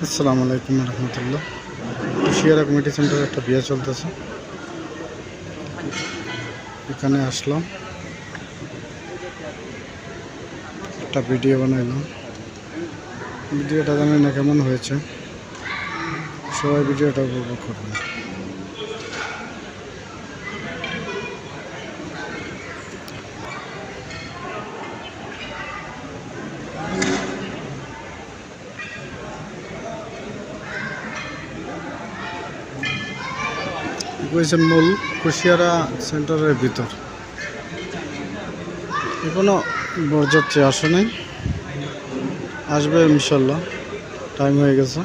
আসসালামু আলাইকুম রহমতুল্লাহ। কুশিয়ারা কমিটি সেন্টারে একটা বিয়ে চলতেছে, এখানে আসলাম, একটা ভিডিও বানাইলাম। ভিডিওটা জানি না কেমন হয়েছে, সবাই ভিডিওটা উপভোগ করবেন। মূল কুশিয়ারা সেন্টারের ভিতর এখনো বরযাত্রী আসে নাই, আসবে ইনশাল্লাহ, টাইম হয়ে গেছে।